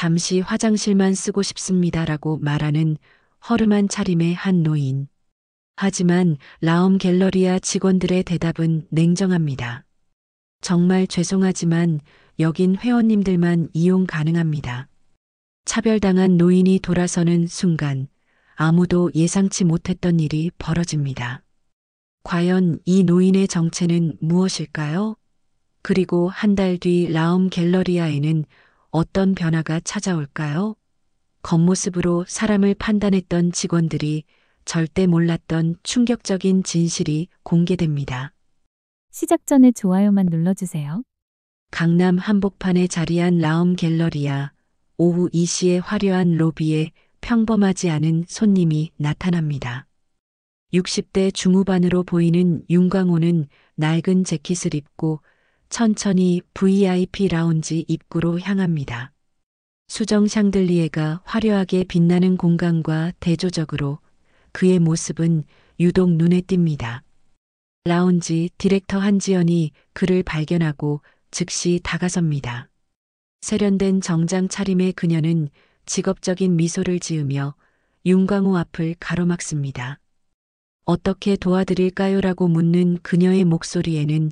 잠시 화장실만 쓰고 싶습니다라고 말하는 허름한 차림의 한 노인. 하지만 라움 갤러리아 직원들의 대답은 냉정합니다. 정말 죄송하지만 여긴 회원님들만 이용 가능합니다. 차별당한 노인이 돌아서는 순간 아무도 예상치 못했던 일이 벌어집니다. 과연 이 노인의 정체는 무엇일까요? 그리고 한 달 뒤 라움 갤러리아에는 어떤 변화가 찾아올까요? 겉모습으로 사람을 판단했던 직원들이 절대 몰랐던 충격적인 진실이 공개됩니다. 시작 전에 좋아요만 눌러주세요. 강남 한복판에 자리한 라움 갤러리아. 오후 2시의 화려한 로비에 평범하지 않은 손님이 나타납니다. 60대 중후반으로 보이는 윤광호는 낡은 재킷을 입고 천천히 VIP 라운지 입구로 향합니다. 수정 샹들리에가 화려하게 빛나는 공간과 대조적으로 그의 모습은 유독 눈에 띕니다. 라운지 디렉터 한지연이 그를 발견하고 즉시 다가섭니다. 세련된 정장 차림의 그녀는 직업적인 미소를 지으며 윤광호 앞을 가로막습니다. 어떻게 도와드릴까요라고 묻는 그녀의 목소리에는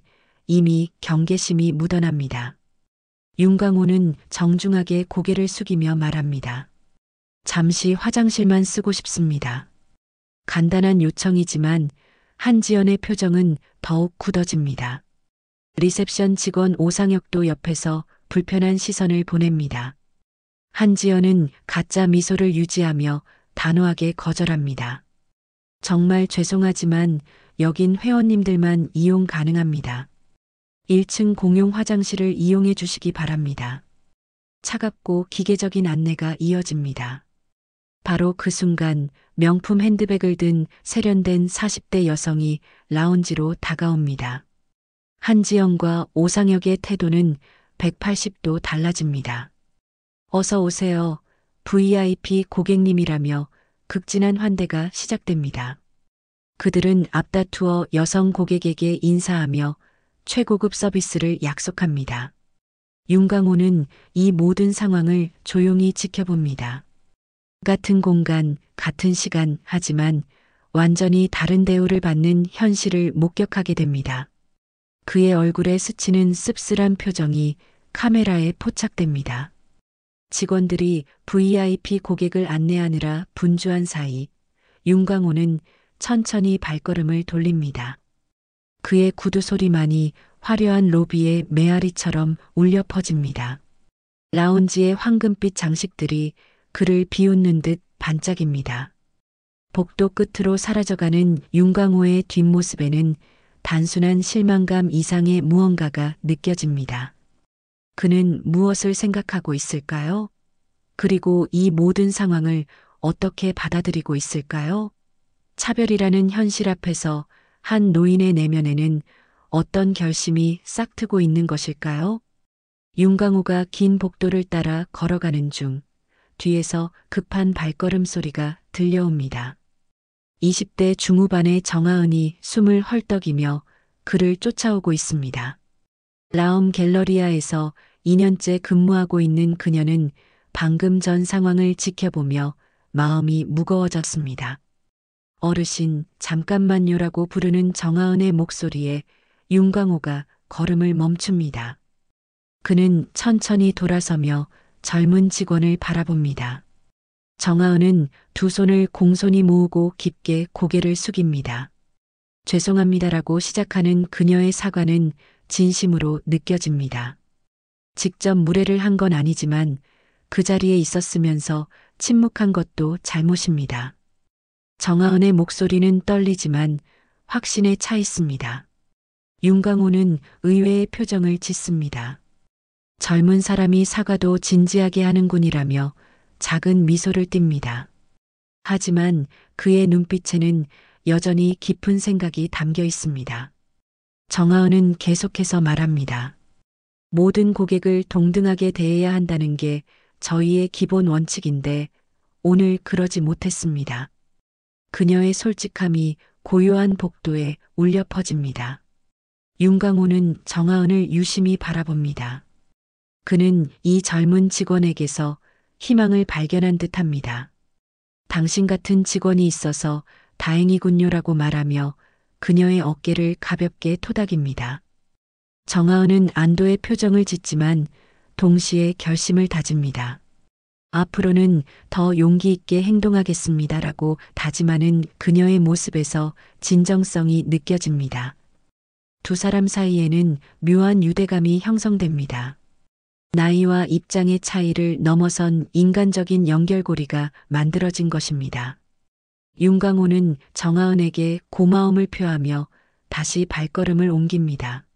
이미 경계심이 묻어납니다. 윤광호는 정중하게 고개를 숙이며 말합니다. 잠시 화장실만 쓰고 싶습니다. 간단한 요청이지만 한지연의 표정은 더욱 굳어집니다. 리셉션 직원 오상혁도 옆에서 불편한 시선을 보냅니다. 한지연은 가짜 미소를 유지하며 단호하게 거절합니다. 정말 죄송하지만 여긴 회원님들만 이용 가능합니다. 1층 공용 화장실을 이용해 주시기 바랍니다. 차갑고 기계적인 안내가 이어집니다. 바로 그 순간 명품 핸드백을 든 세련된 40대 여성이 라운지로 다가옵니다. 한지연과 오상혁의 태도는 180도 달라집니다. 어서 오세요. VIP 고객님이라며 극진한 환대가 시작됩니다. 그들은 앞다투어 여성 고객에게 인사하며 최고급 서비스를 약속합니다. 윤광호는 이 모든 상황을 조용히 지켜봅니다. 같은 공간, 같은 시간, 하지만 완전히 다른 대우를 받는 현실을 목격하게 됩니다. 그의 얼굴에 스치는 씁쓸한 표정이 카메라에 포착됩니다. 직원들이 VIP 고객을 안내하느라 분주한 사이 윤광호는 천천히 발걸음을 돌립니다. 그의 구두 소리만이 화려한 로비의 메아리처럼 울려 퍼집니다. 라운지의 황금빛 장식들이 그를 비웃는 듯 반짝입니다. 복도 끝으로 사라져가는 윤광호의 뒷모습에는 단순한 실망감 이상의 무언가가 느껴집니다. 그는 무엇을 생각하고 있을까요? 그리고 이 모든 상황을 어떻게 받아들이고 있을까요? 차별이라는 현실 앞에서 한 노인의 내면에는 어떤 결심이 싹트고 있는 것일까요? 윤광호가 긴 복도를 따라 걸어가는 중 뒤에서 급한 발걸음 소리가 들려옵니다. 20대 중후반의 정하은이 숨을 헐떡이며 그를 쫓아오고 있습니다. 라움 갤러리아에서 2년째 근무하고 있는 그녀는 방금 전 상황을 지켜보며 마음이 무거워졌습니다. 어르신, 잠깐만요라고 부르는 정하은의 목소리에 윤광호가 걸음을 멈춥니다. 그는 천천히 돌아서며 젊은 직원을 바라봅니다. 정하은은 두 손을 공손히 모으고 깊게 고개를 숙입니다. 죄송합니다라고 시작하는 그녀의 사과는 진심으로 느껴집니다. 직접 무례를 한 건 아니지만 그 자리에 있었으면서 침묵한 것도 잘못입니다. 정하은의 목소리는 떨리지만 확신에 차 있습니다. 윤광호는 의외의 표정을 짓습니다. 젊은 사람이 사과도 진지하게 하는군이라며 작은 미소를 띱니다. 하지만 그의 눈빛에는 여전히 깊은 생각이 담겨 있습니다. 정하은은 계속해서 말합니다. 모든 고객을 동등하게 대해야 한다는 게 저희의 기본 원칙인데 오늘 그러지 못했습니다. 그녀의 솔직함이 고요한 복도에 울려 퍼집니다. 윤광호는 정하은을 유심히 바라봅니다. 그는 이 젊은 직원에게서 희망을 발견한 듯합니다. 당신 같은 직원이 있어서 다행이군요라고 말하며 그녀의 어깨를 가볍게 토닥입니다. 정하은은 안도의 표정을 짓지만 동시에 결심을 다집니다. 앞으로는 더 용기 있게 행동하겠습니다라고 다짐하는 그녀의 모습에서 진정성이 느껴집니다. 두 사람 사이에는 묘한 유대감이 형성됩니다. 나이와 입장의 차이를 넘어선 인간적인 연결고리가 만들어진 것입니다. 윤강호는 정하은에게 고마움을 표하며 다시 발걸음을 옮깁니다.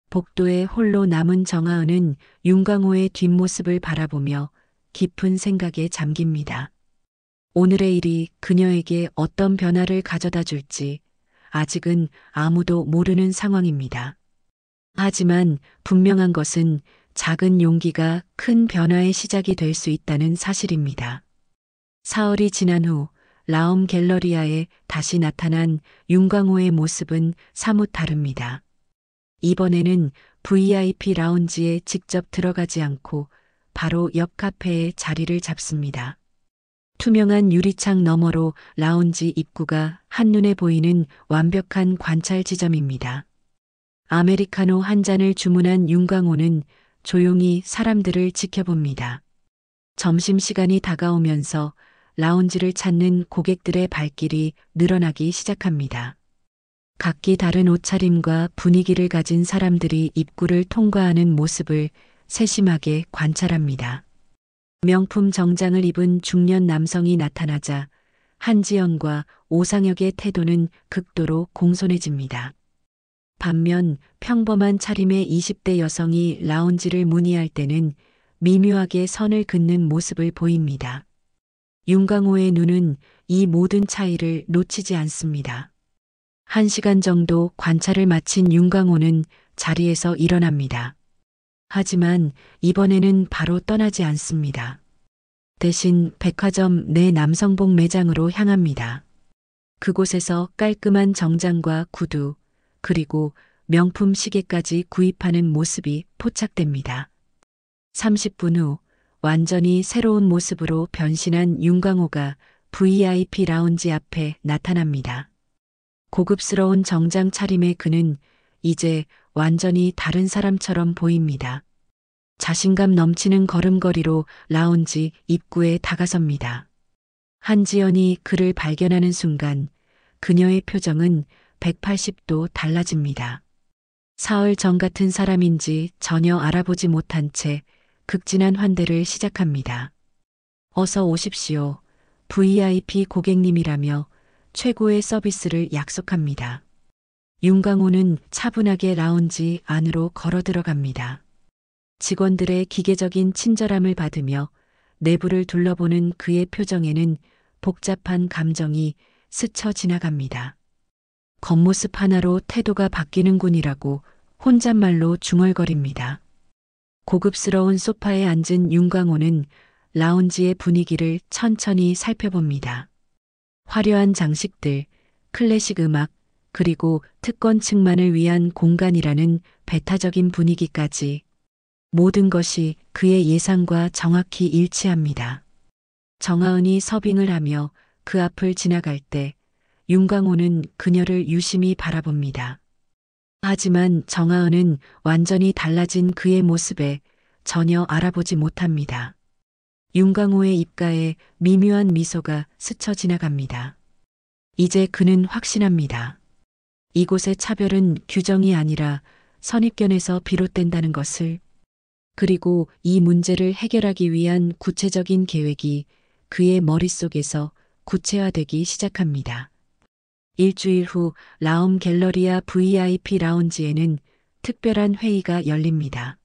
복도에 홀로 남은 정하은은 윤강호의 뒷모습을 바라보며 깊은 생각에 잠깁니다. 오늘의 일이 그녀에게 어떤 변화를 가져다 줄지 아직은 아무도 모르는 상황입니다. 하지만 분명한 것은 작은 용기가 큰 변화의 시작이 될 수 있다는 사실입니다. 사흘이 지난 후 라움 갤러리아에 다시 나타난 윤광호의 모습은 사뭇 다릅니다. 이번에는 VIP 라운지에 직접 들어가지 않고 바로 옆 카페에 자리를 잡습니다. 투명한 유리창 너머로 라운지 입구가 한눈에 보이는 완벽한 관찰 지점입니다. 아메리카노 한 잔을 주문한 윤광호는 조용히 사람들을 지켜봅니다. 점심시간이 다가오면서 라운지를 찾는 고객들의 발길이 늘어나기 시작합니다. 각기 다른 옷차림과 분위기를 가진 사람들이 입구를 통과하는 모습을 세심하게 관찰합니다. 명품 정장을 입은 중년 남성이 나타나자 한지연과 오상혁의 태도는 극도로 공손해집니다. 반면 평범한 차림의 20대 여성이 라운지를 문의할 때는 미묘하게 선을 긋는 모습을 보입니다. 윤광호의 눈은 이 모든 차이를 놓치지 않습니다. 1시간 정도 관찰을 마친 윤광호는 자리에서 일어납니다. 하지만 이번에는 바로 떠나지 않습니다. 대신 백화점 내 남성복 매장으로 향합니다. 그곳에서 깔끔한 정장과 구두, 그리고 명품 시계까지 구입하는 모습이 포착됩니다. 30분 후 완전히 새로운 모습으로 변신한 윤광호가 VIP 라운지 앞에 나타납니다. 고급스러운 정장 차림의 그는 이제 완전히 다른 사람처럼 보입니다. 자신감 넘치는 걸음걸이로 라운지 입구에 다가섭니다. 한지연이 그를 발견하는 순간 그녀의 표정은 180도 달라집니다. 사흘 전 같은 사람인지 전혀 알아보지 못한 채 극진한 환대를 시작합니다. 어서 오십시오. VIP 고객님이라며 최고의 서비스를 약속합니다. 윤광호는 차분하게 라운지 안으로 걸어 들어갑니다. 직원들의 기계적인 친절함을 받으며 내부를 둘러보는 그의 표정에는 복잡한 감정이 스쳐 지나갑니다. 겉모습 하나로 태도가 바뀌는군이라고 혼잣말로 중얼거립니다. 고급스러운 소파에 앉은 윤광호는 라운지의 분위기를 천천히 살펴봅니다. 화려한 장식들, 클래식 음악, 그리고 특권층만을 위한 공간이라는 배타적인 분위기까지 모든 것이 그의 예상과 정확히 일치합니다. 정하은이 서빙을 하며 그 앞을 지나갈 때 윤광호는 그녀를 유심히 바라봅니다. 하지만 정하은은 완전히 달라진 그의 모습에 전혀 알아보지 못합니다. 윤광호의 입가에 미묘한 미소가 스쳐 지나갑니다. 이제 그는 확신합니다. 이곳의 차별은 규정이 아니라 선입견에서 비롯된다는 것을, 그리고 이 문제를 해결하기 위한 구체적인 계획이 그의 머릿속에서 구체화되기 시작합니다. 일주일 후 라움 갤러리아 VIP 라운지에는 특별한 회의가 열립니다.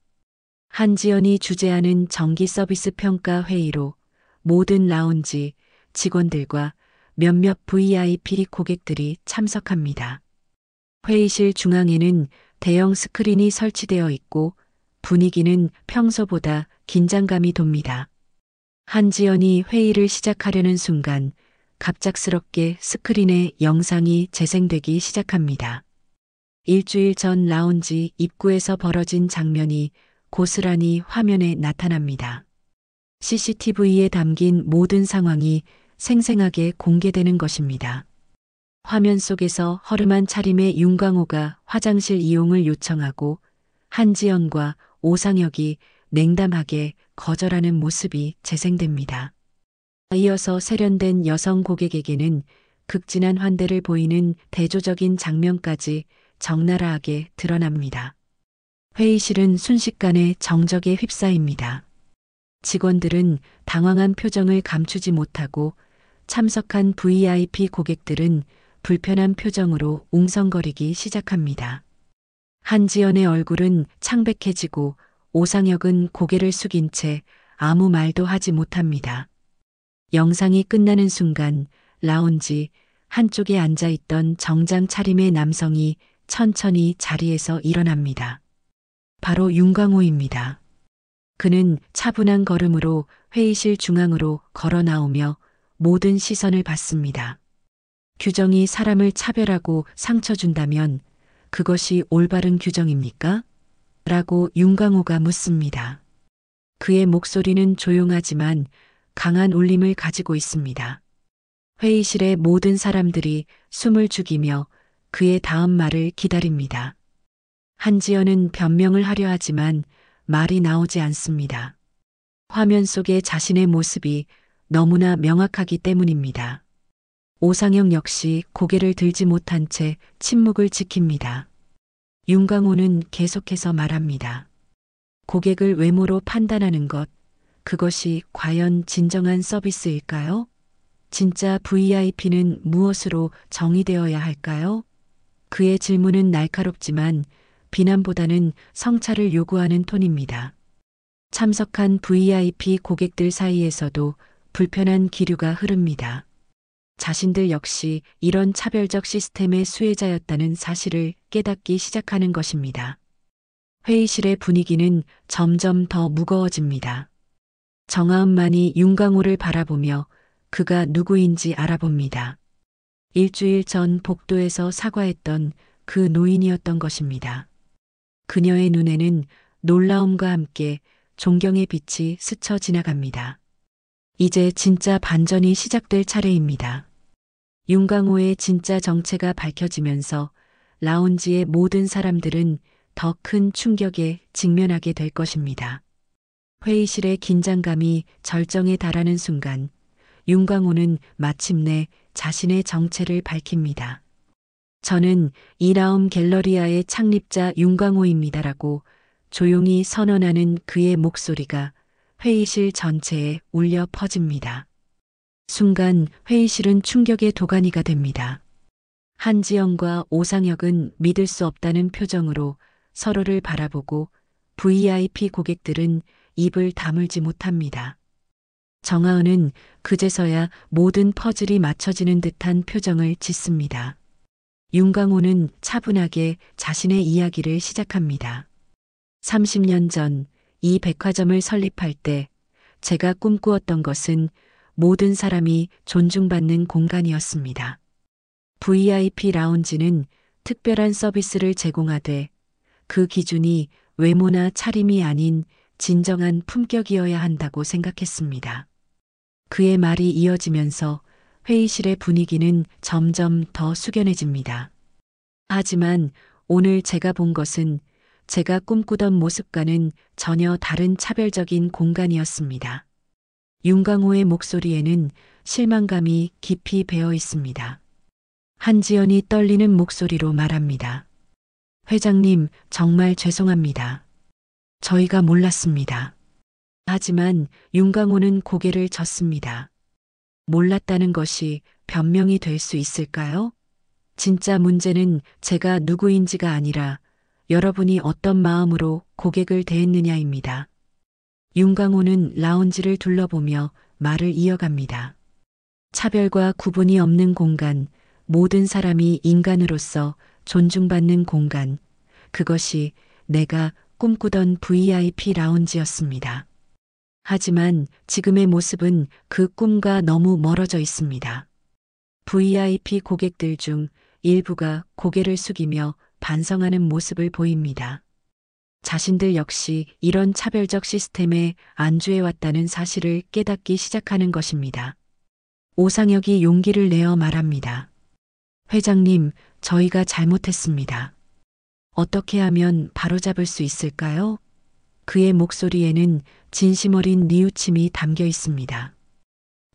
한지연이 주재하는 정기 서비스 평가 회의로 모든 라운지 직원들과 몇몇 VIP 고객들이 참석합니다. 회의실 중앙에는 대형 스크린이 설치되어 있고 분위기는 평소보다 긴장감이 돕니다. 한지연이 회의를 시작하려는 순간 갑작스럽게 스크린에 영상이 재생되기 시작합니다. 일주일 전 라운지 입구에서 벌어진 장면이 고스란히 화면에 나타납니다. CCTV에 담긴 모든 상황이 생생하게 공개되는 것입니다. 화면 속에서 허름한 차림의 윤광호가 화장실 이용을 요청하고 한지연과 오상혁이 냉담하게 거절하는 모습이 재생됩니다. 이어서 세련된 여성 고객에게는 극진한 환대를 보이는 대조적인 장면까지 적나라하게 드러납니다. 회의실은 순식간에 정적에 휩싸입니다. 직원들은 당황한 표정을 감추지 못하고 참석한 VIP 고객들은 불편한 표정으로 웅성거리기 시작합니다. 한지연의 얼굴은 창백해지고 오상혁은 고개를 숙인 채 아무 말도 하지 못합니다. 영상이 끝나는 순간 라운지 한쪽에 앉아있던 정장 차림의 남성이 천천히 자리에서 일어납니다. 바로 윤광호입니다. 그는 차분한 걸음으로 회의실 중앙으로 걸어 나오며 모든 시선을 받습니다. 규정이 사람을 차별하고 상처 준다면 그것이 올바른 규정입니까? 라고 윤광호가 묻습니다. 그의 목소리는 조용하지만 강한 울림을 가지고 있습니다. 회의실의 모든 사람들이 숨을 죽이며 그의 다음 말을 기다립니다. 한지연은 변명을 하려 하지만 말이 나오지 않습니다. 화면 속의 자신의 모습이 너무나 명확하기 때문입니다. 오상혁 역시 고개를 들지 못한 채 침묵을 지킵니다. 윤광호는 계속해서 말합니다. 고객을 외모로 판단하는 것, 그것이 과연 진정한 서비스일까요? 진짜 VIP는 무엇으로 정의되어야 할까요? 그의 질문은 날카롭지만 비난보다는 성찰을 요구하는 톤입니다. 참석한 VIP 고객들 사이에서도 불편한 기류가 흐릅니다. 자신들 역시 이런 차별적 시스템의 수혜자였다는 사실을 깨닫기 시작하는 것입니다. 회의실의 분위기는 점점 더 무거워집니다. 정아은만이 윤광호를 바라보며 그가 누구인지 알아봅니다. 일주일 전 복도에서 사과했던 그 노인이었던 것입니다. 그녀의 눈에는 놀라움과 함께 존경의 빛이 스쳐 지나갑니다. 이제 진짜 반전이 시작될 차례입니다. 윤광호의 진짜 정체가 밝혀지면서 라운지의 모든 사람들은 더 큰 충격에 직면하게 될 것입니다. 회의실의 긴장감이 절정에 달하는 순간 윤광호는 마침내 자신의 정체를 밝힙니다. 저는 이라움 갤러리아의 창립자 윤광호입니다라고 조용히 선언하는 그의 목소리가 회의실 전체에 울려 퍼집니다. 순간 회의실은 충격의 도가니가 됩니다. 한지연과 오상혁은 믿을 수 없다는 표정으로 서로를 바라보고 VIP 고객들은 입을 다물지 못합니다. 정아은은 그제서야 모든 퍼즐이 맞춰지는 듯한 표정을 짓습니다. 윤광호는 차분하게 자신의 이야기를 시작합니다. 30년 전 이 백화점을 설립할 때 제가 꿈꾸었던 것은 모든 사람이 존중받는 공간이었습니다. VIP 라운지는 특별한 서비스를 제공하되 그 기준이 외모나 차림이 아닌 진정한 품격이어야 한다고 생각했습니다. 그의 말이 이어지면서 회의실의 분위기는 점점 더 숙연해집니다. 하지만 오늘 제가 본 것은 제가 꿈꾸던 모습과는 전혀 다른 차별적인 공간이었습니다. 윤광호의 목소리에는 실망감이 깊이 배어 있습니다. 한지연이 떨리는 목소리로 말합니다. 회장님, 정말 죄송합니다. 저희가 몰랐습니다. 하지만 윤광호는 고개를 젓습니다. 몰랐다는 것이 변명이 될 수 있을까요? 진짜 문제는 제가 누구인지가 아니라 여러분이 어떤 마음으로 고객을 대했느냐입니다. 윤광호는 라운지를 둘러보며 말을 이어갑니다. 차별과 구분이 없는 공간, 모든 사람이 인간으로서 존중받는 공간, 그것이 내가 꿈꾸던 VIP 라운지였습니다. 하지만 지금의 모습은 그 꿈과 너무 멀어져 있습니다. VIP 고객들 중 일부가 고개를 숙이며 반성하는 모습을 보입니다. 자신들 역시 이런 차별적 시스템에 안주해왔다는 사실을 깨닫기 시작하는 것입니다. 오상혁이 용기를 내어 말합니다. 회장님, 저희가 잘못했습니다. 어떻게 하면 바로잡을 수 있을까요? 그의 목소리에는 진심 어린 뉘우침이 담겨 있습니다.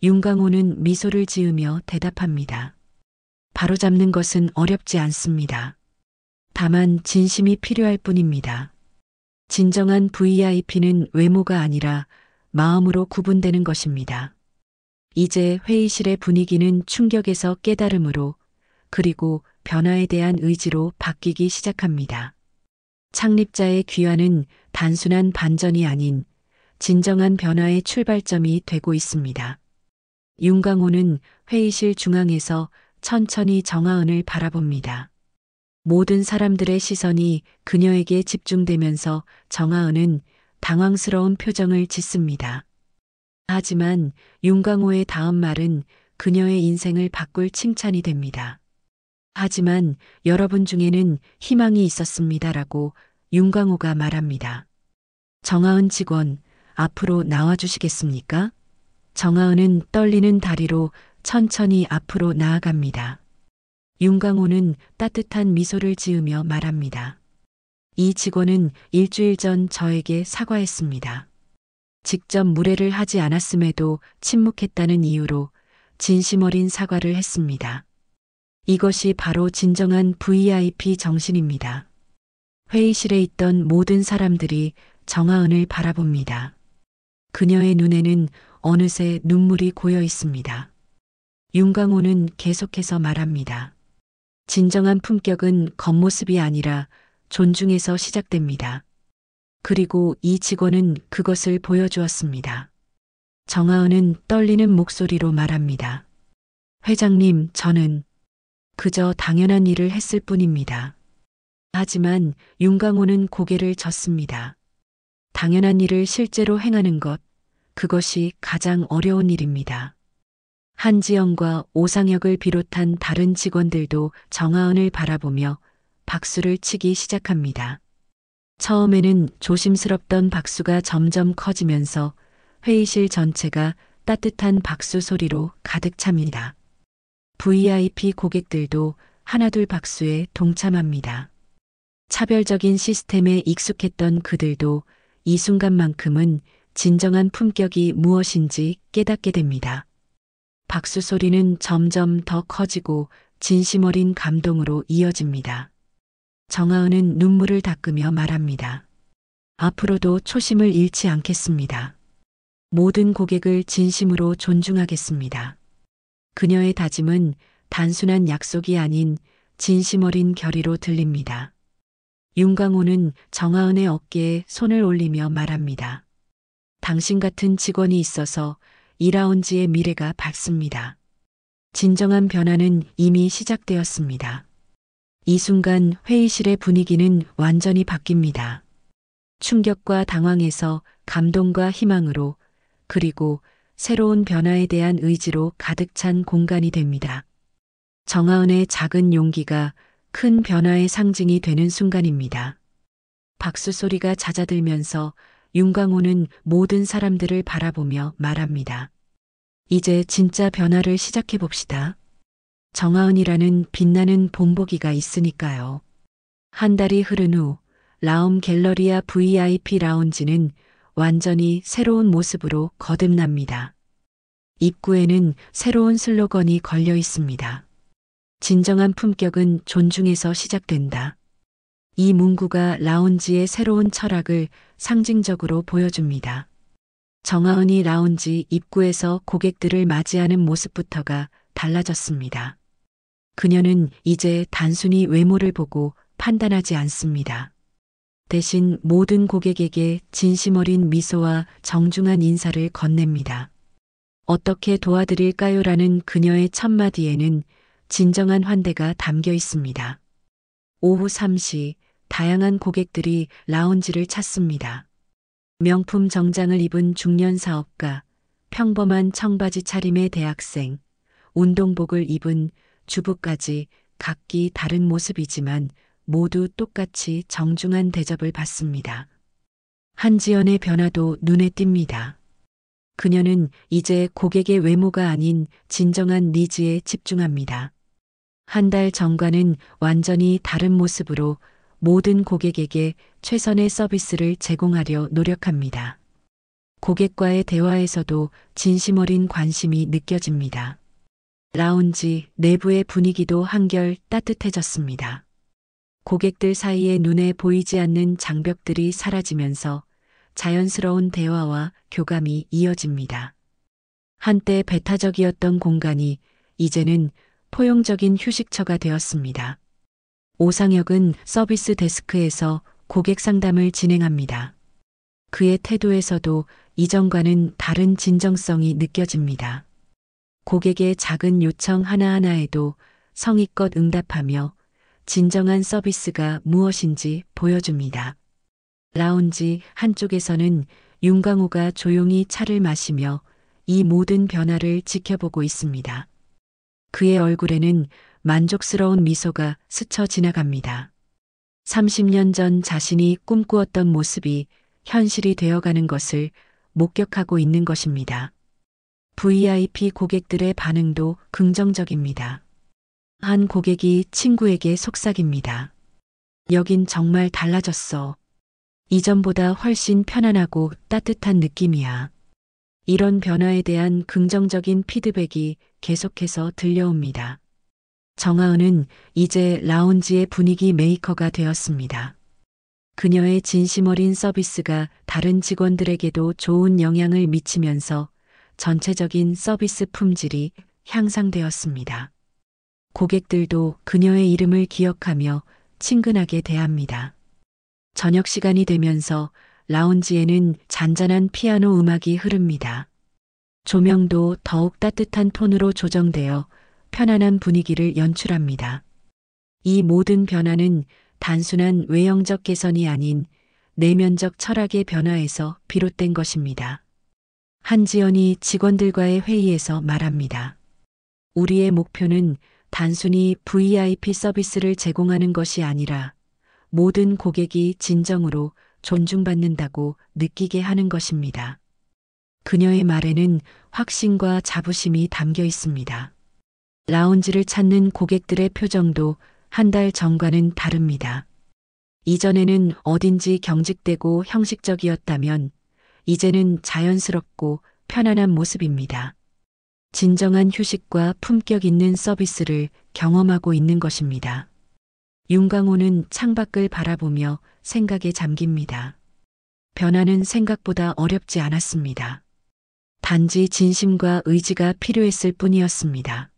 윤강호는 미소를 지으며 대답합니다. 바로잡는 것은 어렵지 않습니다. 다만 진심이 필요할 뿐입니다. 진정한 VIP는 외모가 아니라 마음으로 구분되는 것입니다. 이제 회의실의 분위기는 충격에서 깨달음으로 그리고 변화에 대한 의지로 바뀌기 시작합니다. 창립자의 귀환은 단순한 반전이 아닌 진정한 변화의 출발점이 되고 있습니다. 윤강호는 회의실 중앙에서 천천히 정하은을 바라봅니다. 모든 사람들의 시선이 그녀에게 집중되면서 정하은은 당황스러운 표정을 짓습니다. 하지만 윤강호의 다음 말은 그녀의 인생을 바꿀 칭찬이 됩니다. 하지만 여러분 중에는 희망이 있었습니다라고 윤강호가 말합니다. 정하은 직원, 앞으로 나와주시겠습니까? 정하은은 떨리는 다리로 천천히 앞으로 나아갑니다. 윤강호는 따뜻한 미소를 지으며 말합니다. 이 직원은 일주일 전 저에게 사과했습니다. 직접 무례를 하지 않았음에도 침묵했다는 이유로 진심 어린 사과를 했습니다. 이것이 바로 진정한 VIP 정신입니다. 회의실에 있던 모든 사람들이 정하은을 바라봅니다. 그녀의 눈에는 어느새 눈물이 고여 있습니다. 윤강호는 계속해서 말합니다. 진정한 품격은 겉모습이 아니라 존중에서 시작됩니다. 그리고 이 직원은 그것을 보여주었습니다. 정하은은 떨리는 목소리로 말합니다. 회장님, 저는 그저 당연한 일을 했을 뿐입니다. 하지만 윤강호는 고개를 젓습니다. 당연한 일을 실제로 행하는 것, 그것이 가장 어려운 일입니다. 한지영과 오상혁을 비롯한 다른 직원들도 정하은을 바라보며 박수를 치기 시작합니다. 처음에는 조심스럽던 박수가 점점 커지면서 회의실 전체가 따뜻한 박수 소리로 가득 찹니다. VIP 고객들도 하나둘 박수에 동참합니다. 차별적인 시스템에 익숙했던 그들도 이 순간만큼은 진정한 품격이 무엇인지 깨닫게 됩니다. 박수 소리는 점점 더 커지고 진심 어린 감동으로 이어집니다. 정하은은 눈물을 닦으며 말합니다. 앞으로도 초심을 잃지 않겠습니다. 모든 고객을 진심으로 존중하겠습니다. 그녀의 다짐은 단순한 약속이 아닌 진심 어린 결의로 들립니다. 윤강호는 정하은의 어깨에 손을 올리며 말합니다. 당신 같은 직원이 있어서 이 라운지의 미래가 밝습니다. 진정한 변화는 이미 시작되었습니다. 이 순간 회의실의 분위기는 완전히 바뀝니다. 충격과 당황에서 감동과 희망으로 그리고 새로운 변화에 대한 의지로 가득 찬 공간이 됩니다. 정하은의 작은 용기가 큰 변화의 상징이 되는 순간입니다. 박수 소리가 잦아들면서 윤강호는 모든 사람들을 바라보며 말합니다. 이제 진짜 변화를 시작해 봅시다. 정하은이라는 빛나는 본보기가 있으니까요. 한 달이 흐른 후 라움 갤러리아 VIP 라운지는 완전히 새로운 모습으로 거듭납니다. 입구에는 새로운 슬로건이 걸려 있습니다. 진정한 품격은 존중에서 시작된다. 이 문구가 라운지의 새로운 철학을 상징적으로 보여줍니다. 정하은이 라운지 입구에서 고객들을 맞이하는 모습부터가 달라졌습니다. 그녀는 이제 단순히 외모를 보고 판단하지 않습니다. 대신 모든 고객에게 진심 어린 미소와 정중한 인사를 건넵니다. 어떻게 도와드릴까요? 라는 그녀의 첫마디에는 진정한 환대가 담겨 있습니다. 오후 3시 다양한 고객들이 라운지를 찾습니다. 명품 정장을 입은 중년 사업가, 평범한 청바지 차림의 대학생, 운동복을 입은 주부까지 각기 다른 모습이지만 모두 똑같이 정중한 대접을 받습니다. 한지연의 변화도 눈에 띕니다. 그녀는 이제 고객의 외모가 아닌 진정한 니즈에 집중합니다. 한 달 전과는 완전히 다른 모습으로 모든 고객에게 최선의 서비스를 제공하려 노력합니다. 고객과의 대화에서도 진심 어린 관심이 느껴집니다. 라운지 내부의 분위기도 한결 따뜻해졌습니다. 고객들 사이에 눈에 보이지 않는 장벽들이 사라지면서 자연스러운 대화와 교감이 이어집니다. 한때 배타적이었던 공간이 이제는 포용적인 휴식처가 되었습니다. 오상혁은 서비스 데스크에서 고객 상담을 진행합니다. 그의 태도에서도 이전과는 다른 진정성이 느껴집니다. 고객의 작은 요청 하나하나에도 성의껏 응답하며 진정한 서비스가 무엇인지 보여줍니다. 라운지 한쪽에서는 윤광호가 조용히 차를 마시며 이 모든 변화를 지켜보고 있습니다. 그의 얼굴에는 만족스러운 미소가 스쳐 지나갑니다. 30년 전 자신이 꿈꾸었던 모습이 현실이 되어가는 것을 목격하고 있는 것입니다. VIP 고객들의 반응도 긍정적입니다. 한 고객이 친구에게 속삭입니다. 여긴 정말 달라졌어. 이전보다 훨씬 편안하고 따뜻한 느낌이야. 이런 변화에 대한 긍정적인 피드백이 계속해서 들려옵니다. 정하은은 이제 라운지의 분위기 메이커가 되었습니다. 그녀의 진심 어린 서비스가 다른 직원들에게도 좋은 영향을 미치면서 전체적인 서비스 품질이 향상되었습니다. 고객들도 그녀의 이름을 기억하며 친근하게 대합니다. 저녁 시간이 되면서 라운지에는 잔잔한 피아노 음악이 흐릅니다. 조명도 더욱 따뜻한 톤으로 조정되어 편안한 분위기를 연출합니다. 이 모든 변화는 단순한 외형적 개선이 아닌 내면적 철학의 변화에서 비롯된 것입니다. 한지연이 직원들과의 회의에서 말합니다. 우리의 목표는 단순히 VIP 서비스를 제공하는 것이 아니라 모든 고객이 진정으로 존중받는다고 느끼게 하는 것입니다. 그녀의 말에는 확신과 자부심이 담겨 있습니다. 라운지를 찾는 고객들의 표정도 한 달 전과는 다릅니다. 이전에는 어딘지 경직되고 형식적이었다면 이제는 자연스럽고 편안한 모습입니다. 진정한 휴식과 품격 있는 서비스를 경험하고 있는 것입니다. 윤광호는 창밖을 바라보며 생각에 잠깁니다. 변화는 생각보다 어렵지 않았습니다. 단지 진심과 의지가 필요했을 뿐이었습니다.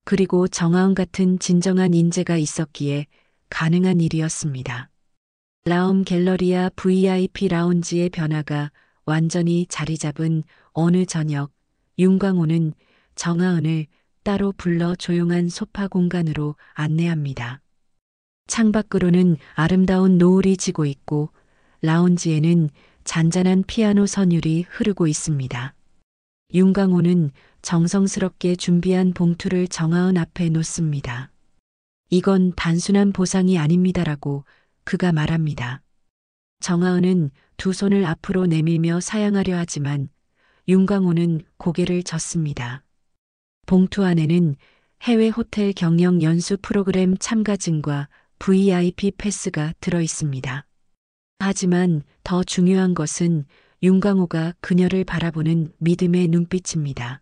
그리고 정하은 같은 진정한 인재가 있었기에 가능한 일이었습니다. 라움 갤러리아 VIP 라운지의 변화가 완전히 자리 잡은 어느 저녁, 윤광호는 정하은을 따로 불러 조용한 소파 공간으로 안내합니다. 창밖으로는 아름다운 노을이 지고 있고 라운지에는 잔잔한 피아노 선율이 흐르고 있습니다. 윤광호는 정성스럽게 준비한 봉투를 정하은 앞에 놓습니다. 이건 단순한 보상이 아닙니다라고 그가 말합니다. 정하은은 두 손을 앞으로 내밀며 사양하려 하지만 윤광호는 고개를 젓습니다. 봉투 안에는 해외 호텔 경영 연수 프로그램 참가증과 VIP 패스가 들어 있습니다. 하지만 더 중요한 것은 윤광호가 그녀를 바라보는 믿음의 눈빛입니다.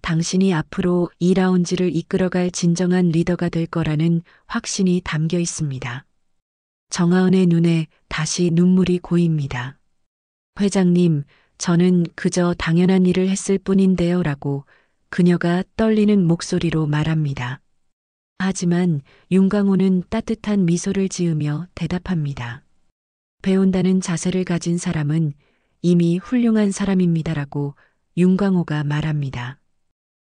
당신이 앞으로 이 라운지를 이끌어갈 진정한 리더가 될 거라는 확신이 담겨 있습니다. 정하은의 눈에 다시 눈물이 고입니다. 회장님, 저는 그저 당연한 일을 했을 뿐인데요 라고 그녀가 떨리는 목소리로 말합니다. 하지만 윤광호는 따뜻한 미소를 지으며 대답합니다. 배운다는 자세를 가진 사람은 이미 훌륭한 사람입니다라고 윤광호가 말합니다.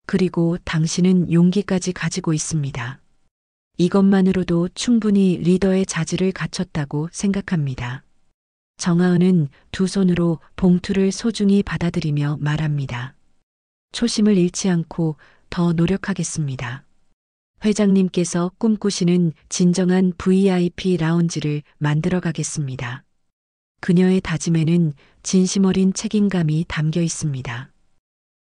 그리고 당신은 용기까지 가지고 있습니다. 이것만으로도 충분히 리더의 자질을 갖췄다고 생각합니다. 정하은은 두 손으로 봉투를 소중히 받아들이며 말합니다. 초심을 잃지 않고 더 노력하겠습니다. 회장님께서 꿈꾸시는 진정한 VIP 라운지를 만들어 가겠습니다. 그녀의 다짐에는 진심 어린 책임감이 담겨 있습니다.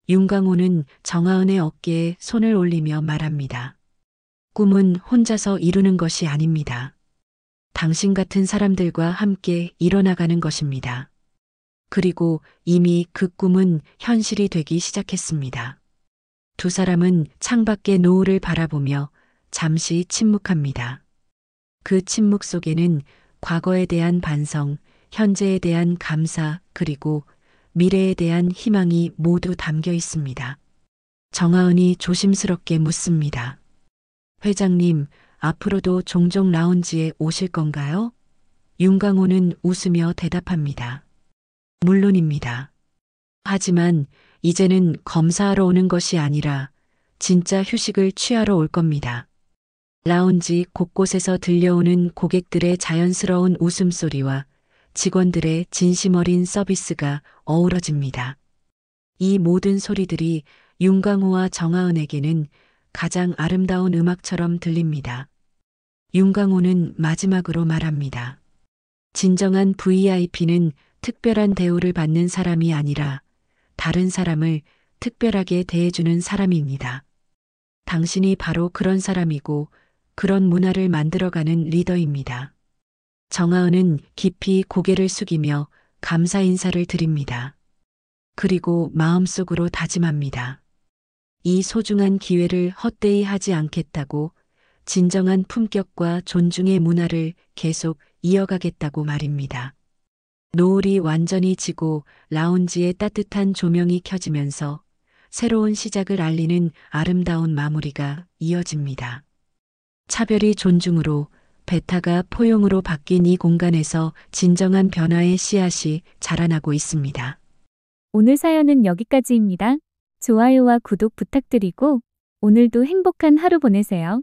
윤광호는 정하은의 어깨에 손을 올리며 말합니다. 꿈은 혼자서 이루는 것이 아닙니다. 당신 같은 사람들과 함께 이뤄나가는 것입니다. 그리고 이미 그 꿈은 현실이 되기 시작했습니다. 두 사람은 창밖의 노을을 바라보며 잠시 침묵합니다. 그 침묵 속에는 과거에 대한 반성, 현재에 대한 감사, 그리고 미래에 대한 희망이 모두 담겨 있습니다. 정하은이 조심스럽게 묻습니다. 회장님, 앞으로도 종종 라운지에 오실 건가요? 윤광호는 웃으며 대답합니다. 물론입니다. 하지만 이제는 검사하러 오는 것이 아니라 진짜 휴식을 취하러 올 겁니다. 라운지 곳곳에서 들려오는 고객들의 자연스러운 웃음소리와 직원들의 진심 어린 서비스가 어우러집니다. 이 모든 소리들이 윤광호와 정하은에게는 가장 아름다운 음악처럼 들립니다. 윤광호는 마지막으로 말합니다. 진정한 VIP는 특별한 대우를 받는 사람이 아니라 다른 사람을 특별하게 대해주는 사람입니다. 당신이 바로 그런 사람이고 그런 문화를 만들어가는 리더입니다. 정하은은 깊이 고개를 숙이며 감사 인사를 드립니다. 그리고 마음속으로 다짐합니다. 이 소중한 기회를 헛되이 하지 않겠다고, 진정한 품격과 존중의 문화를 계속 이어가겠다고 말입니다. 노을이 완전히 지고 라운지에 따뜻한 조명이 켜지면서 새로운 시작을 알리는 아름다운 마무리가 이어집니다. 차별이 존중으로, 배타가 포용으로 바뀐 이 공간에서 진정한 변화의 씨앗이 자라나고 있습니다. 오늘 사연은 여기까지입니다. 좋아요와 구독 부탁드리고 오늘도 행복한 하루 보내세요.